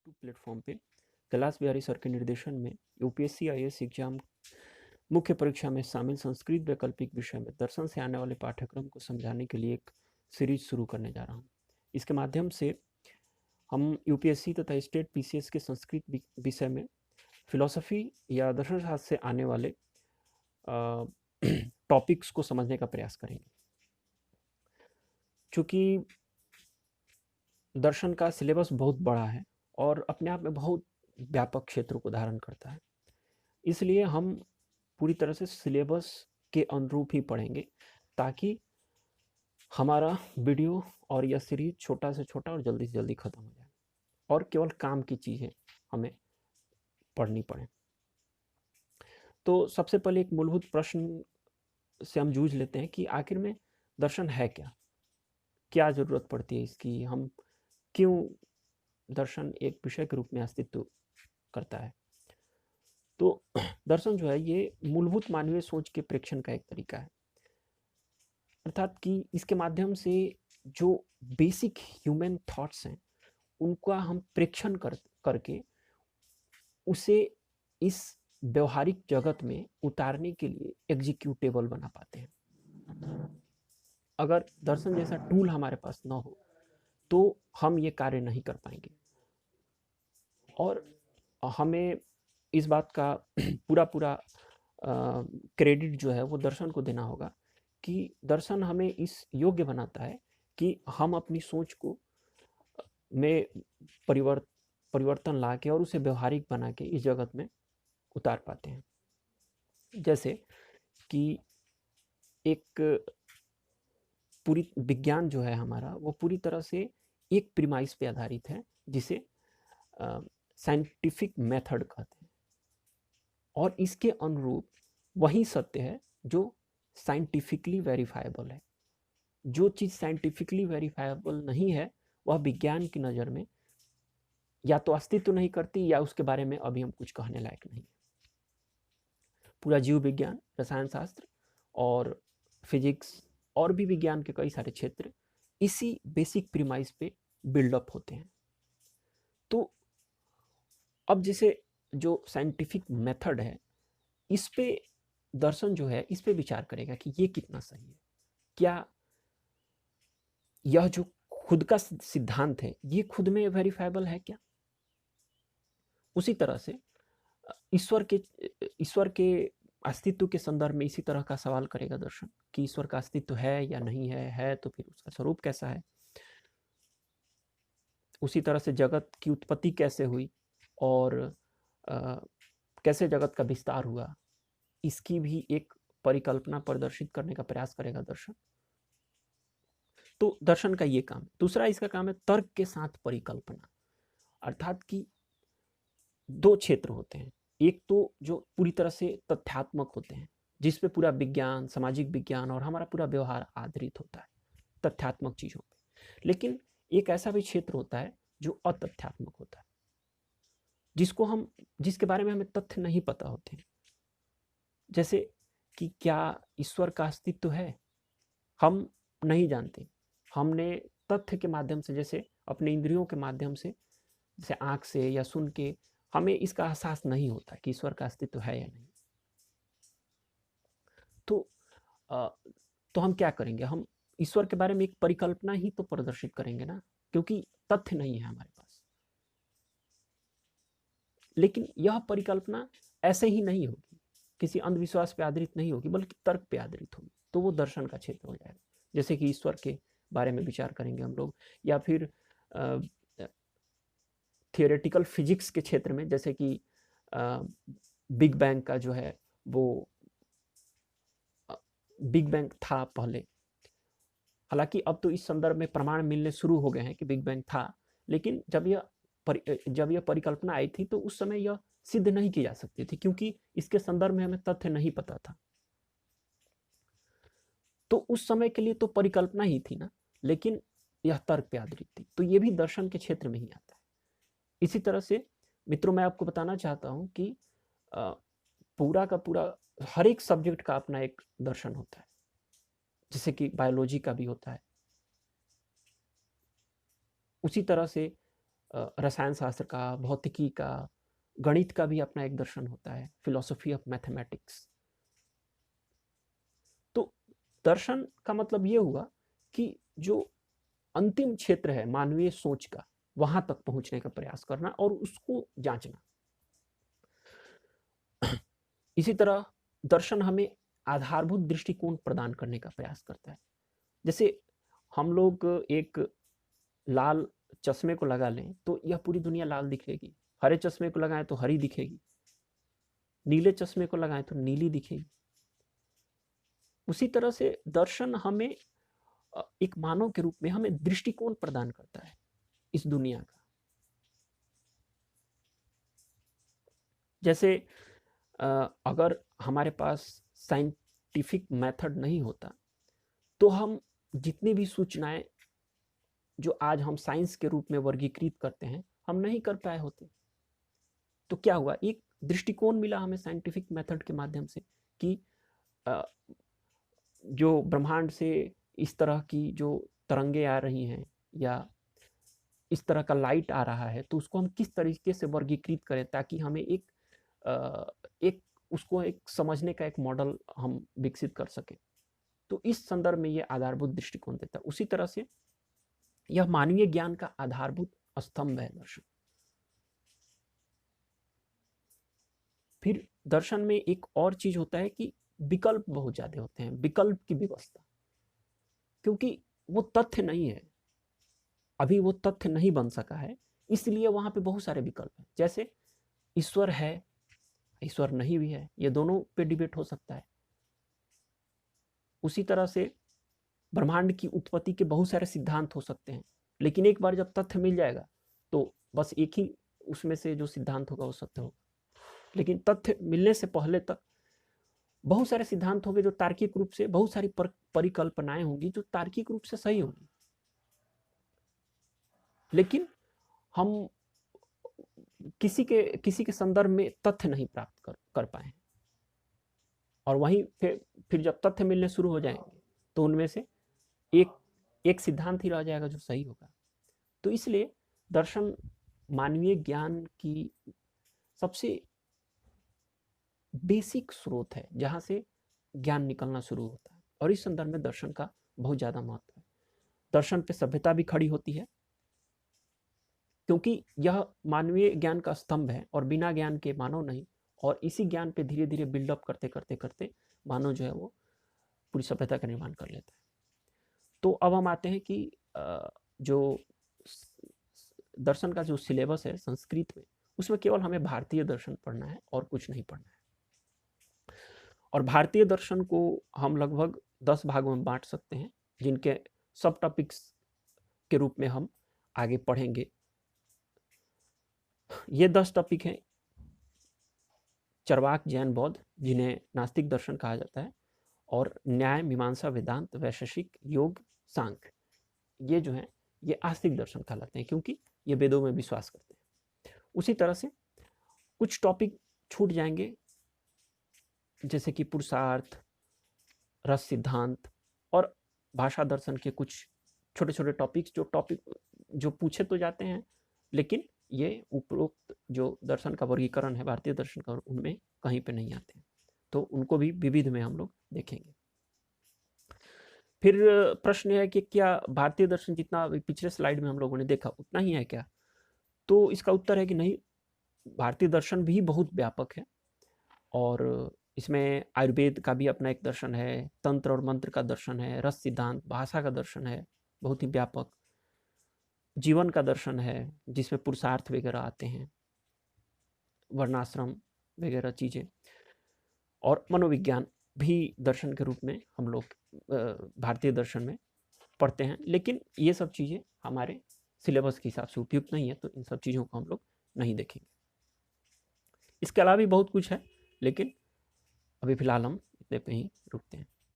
YouTube platform पे Kailash Bihari sir के निर्देशन में यूपीएससी आईएएस एग्जाम मुख्य परीक्षा में शामिल संस्कृत वैकल्पिक विषय में दर्शन से आने वाले पाठ्यक्रम को समझाने के लिए एक सीरीज शुरू करने जा रहा हूँ। इसके माध्यम से हम यूपीएससी तथा स्टेट पीसीएस के संस्कृत विषय में फिलॉसफी या दर्शन शास्त्र से आने वाले टॉपिक्स को समझने का प्रयास करेंगे। चूँकि दर्शन का सिलेबस बहुत बड़ा है और अपने आप में बहुत व्यापक क्षेत्रों को धारण करता है, इसलिए हम पूरी तरह से सिलेबस के अनुरूप ही पढ़ेंगे ताकि हमारा वीडियो और यह सीरीज छोटा से छोटा और जल्दी से जल्दी खत्म हो जाए और केवल काम की चीज़ें हमें पढ़नी पड़े। तो सबसे पहले एक मूलभूत प्रश्न से हम जूझ लेते हैं कि आखिर में दर्शन है क्या, क्या ज़रूरत पड़ती है इसकी, हम क्यों दर्शन एक विषय के रूप में अस्तित्व करता है। तो दर्शन जो है ये मूलभूत मानवीय सोच के प्रेक्षण का एक तरीका है, अर्थात कि इसके माध्यम से जो बेसिक ह्यूमन थॉट्स हैं उनका हम प्रेक्षण करके उसे इस व्यवहारिक जगत में उतारने के लिए एग्जीक्यूटेबल बना पाते हैं। अगर दर्शन जैसा टूल हमारे पास न हो तो हम ये कार्य नहीं कर पाएंगे और हमें इस बात का पूरा क्रेडिट जो है वो दर्शन को देना होगा कि दर्शन हमें इस योग्य बनाता है कि हम अपनी सोच को में परिवर्तन ला के और उसे व्यवहारिक बना के इस जगत में उतार पाते हैं। जैसे कि एक पूरी विज्ञान जो है हमारा वो पूरी तरह से एक प्रीमाइस पे आधारित है जिसे साइंटिफिक मेथड कहते हैं और इसके अनुरूप वही सत्य है जो साइंटिफिकली वेरीफाइबल है। जो चीज़ साइंटिफिकली वेरीफाइबल नहीं है वह विज्ञान की नज़र में या तो अस्तित्व नहीं करती या उसके बारे में अभी हम कुछ कहने लायक नहीं है। पूरा जीव विज्ञान, रसायन शास्त्र और फिजिक्स और भी विज्ञान के कई सारे क्षेत्र इसी बेसिक प्रीमाइस पे बिल्डअप होते हैं। तो अब जैसे जो साइंटिफिक मेथड है इस पे दर्शन जो है इस पे विचार करेगा कि ये कितना सही है, क्या यह जो खुद का सिद्धांत है ये खुद में वेरीफाइबल है क्या। उसी तरह से ईश्वर के अस्तित्व के संदर्भ में इसी तरह का सवाल करेगा दर्शन कि ईश्वर का अस्तित्व है या नहीं है तो फिर उसका स्वरूप कैसा है। उसी तरह से जगत की उत्पत्ति कैसे हुई और कैसे जगत का विस्तार हुआ, इसकी भी एक परिकल्पना प्रदर्शित करने का प्रयास करेगा दर्शन। तो दर्शन का ये काम है। दूसरा इसका काम है तर्क के साथ परिकल्पना, अर्थात कि दो क्षेत्र होते हैं, एक तो जो पूरी तरह से तथ्यात्मक होते हैं जिसपे पूरा विज्ञान, सामाजिक विज्ञान और हमारा पूरा व्यवहार आधारित होता है तथ्यात्मक चीज़ों पे, लेकिन एक ऐसा भी क्षेत्र होता है जो अतथ्यात्मक होता है जिसके बारे में हमें तथ्य नहीं पता होते हैं। जैसे कि क्या ईश्वर का अस्तित्व है, हम नहीं जानते। हमने तथ्य के माध्यम से, जैसे अपने इंद्रियों के माध्यम से, जैसे आँख से या सुन के हमें इसका एहसास नहीं होता कि ईश्वर का अस्तित्व है या नहीं। तो हम क्या करेंगे, हम ईश्वर के बारे में एक परिकल्पना ही तो प्रदर्शित करेंगे ना, क्योंकि तथ्य नहीं है हमारे पास। लेकिन यह परिकल्पना ऐसे ही नहीं होगी, किसी अंधविश्वास पे आधारित नहीं होगी, बल्कि तर्क पे आधारित होगी। तो वो दर्शन का क्षेत्र हो जाएगा। जैसे कि ईश्वर के बारे में विचार करेंगे हम लोग, या फिर थियोरेटिकल फिजिक्स के क्षेत्र में, जैसे कि बिग बैंग का जो है वो बिग बैंग था पहले, हालांकि अब तो इस संदर्भ में प्रमाण मिलने शुरू हो गए हैं कि बिग बैंग था, लेकिन जब यह परिकल्पना आई थी तो उस समय यह सिद्ध नहीं की जा सकती थी क्योंकि इसके संदर्भ में हमें तथ्य नहीं पता था। तो उस समय के लिए तो परिकल्पना ही थी ना, लेकिन यह तर्क पे आधारित थी। तो ये भी दर्शन के क्षेत्र में ही आता है। इसी तरह से मित्रों, मैं आपको बताना चाहता हूं कि पूरा का पूरा हर एक सब्जेक्ट का अपना एक दर्शन होता है, जैसे कि बायोलॉजी का भी होता है। उसी तरह से रसायन शास्त्र का, भौतिकी का, गणित का भी अपना एक दर्शन होता है, फिलॉसफी ऑफ मैथमेटिक्स। तो दर्शन का मतलब ये हुआ कि जो अंतिम क्षेत्र है मानवीय सोच का, वहां तक पहुंचने का प्रयास करना और उसको जांचना। इसी तरह दर्शन हमें आधारभूत दृष्टिकोण प्रदान करने का प्रयास करता है। जैसे हम लोग एक लाल चश्मे को लगा लें तो यह पूरी दुनिया लाल दिखेगी, हरे चश्मे को लगाएं तो हरी दिखेगी, नीले चश्मे को लगाएं तो नीली दिखेगी। उसी तरह से दर्शन हमें एक मानव के रूप में हमें दृष्टिकोण प्रदान करता है इस दुनिया का। जैसे अगर हमारे पास साइंटिफिक मेथड नहीं होता तो हम जितनी भी सूचनाएं जो आज हम साइंस के रूप में वर्गीकृत करते हैं हम नहीं कर पाए होते। तो क्या हुआ, एक दृष्टिकोण मिला हमें साइंटिफिक मेथड के माध्यम से कि जो ब्रह्मांड से इस तरह की जो तरंगे आ रही हैं या इस तरह का लाइट आ रहा है तो उसको हम किस तरीके से वर्गीकृत करें ताकि हमें एक उसको एक समझने का एक मॉडल हम विकसित कर सकें। तो इस संदर्भ में ये आधारभूत दृष्टिकोण देता है। उसी तरह से यह मानवीय ज्ञान का आधारभूत स्तंभ है दर्शन। फिर दर्शन में एक और चीज होता है कि विकल्प बहुत ज्यादा होते हैं, विकल्प की व्यवस्था, क्योंकि वो तथ्य नहीं है, अभी वो तथ्य नहीं बन सका है, इसलिए वहां पे बहुत सारे विकल्प हैं। जैसे ईश्वर है, ईश्वर नहीं भी है, ये दोनों पे डिबेट हो सकता है। उसी तरह से ब्रह्मांड की उत्पत्ति के बहुत सारे सिद्धांत हो सकते हैं, लेकिन एक बार जब तथ्य मिल जाएगा तो बस एक ही उसमें से जो सिद्धांत होगा वो सत्य होगा। लेकिन तथ्य मिलने से पहले तक बहुत सारे सिद्धांत होंगे जो तार्किक रूप से, बहुत सारी परिकल्पनाएं होंगी जो तार्किक रूप से सही होंगी, लेकिन हम किसी के संदर्भ में तथ्य नहीं प्राप्त कर पाए। और वहीं फिर जब तथ्य मिलने शुरू हो जाएंगे तो उनमें से एक सिद्धांत ही रह जाएगा जो सही होगा। तो इसलिए दर्शन मानवीय ज्ञान की सबसे बेसिक स्रोत है जहां से ज्ञान निकलना शुरू होता है, और इस संदर्भ में दर्शन का बहुत ज्यादा महत्व है। दर्शन पे सभ्यता भी खड़ी होती है क्योंकि यह मानवीय ज्ञान का स्तंभ है और बिना ज्ञान के मानव नहीं, और इसी ज्ञान पे धीरे धीरे बिल्डअप करते करते करते मानव जो है वो पूरी सभ्यता का निर्माण कर लेता है। तो अब हम आते हैं कि जो दर्शन का जो सिलेबस है संस्कृत में, उसमें केवल हमें भारतीय दर्शन पढ़ना है और कुछ नहीं पढ़ना है। और भारतीय दर्शन को हम लगभग 10 भागों में बांट सकते हैं, जिनके सब टॉपिक्स के रूप में हम आगे पढ़ेंगे। ये 10 टॉपिक हैं: चरवाक, जैन, बौद्ध, जिन्हें नास्तिक दर्शन कहा जाता है, और न्याय, मीमांसा, वेदांत, वैशेषिक, योग, सांख्य, ये जो है ये आस्तिक दर्शन कहलाते हैं क्योंकि ये वेदों में विश्वास करते हैं। उसी तरह से कुछ टॉपिक छूट जाएंगे जैसे कि पुरुषार्थ, रस सिद्धांत और भाषा दर्शन के कुछ छोटे छोटे टॉपिक्स जो पूछे तो जाते हैं, लेकिन ये उपरोक्त जो दर्शन का वर्गीकरण है भारतीय दर्शन का उनमें कहीं पे नहीं आते हैं, तो उनको भी विविध में हम लोग देखेंगे। फिर प्रश्न है कि क्या भारतीय दर्शन जितना पिछले स्लाइड में हम लोगों ने देखा उतना ही है क्या? तो इसका उत्तर है कि नहीं, भारतीय दर्शन भी बहुत व्यापक है और इसमें आयुर्वेद का भी अपना एक दर्शन है, तंत्र और मंत्र का दर्शन है, रस सिद्धांत, भाषा का दर्शन है बहुत ही व्यापक, जीवन का दर्शन है जिसमें पुरुषार्थ वगैरह आते हैं, वर्णाश्रम वगैरह चीज़ें, और मनोविज्ञान भी दर्शन के रूप में हम लोग भारतीय दर्शन में पढ़ते हैं। लेकिन ये सब चीज़ें हमारे सिलेबस के हिसाब से उपयुक्त नहीं है, तो इन सब चीज़ों को हम लोग नहीं देखेंगे। इसके अलावा भी बहुत कुछ है, लेकिन अभी फिलहाल हम इतने पे ही रुकते हैं।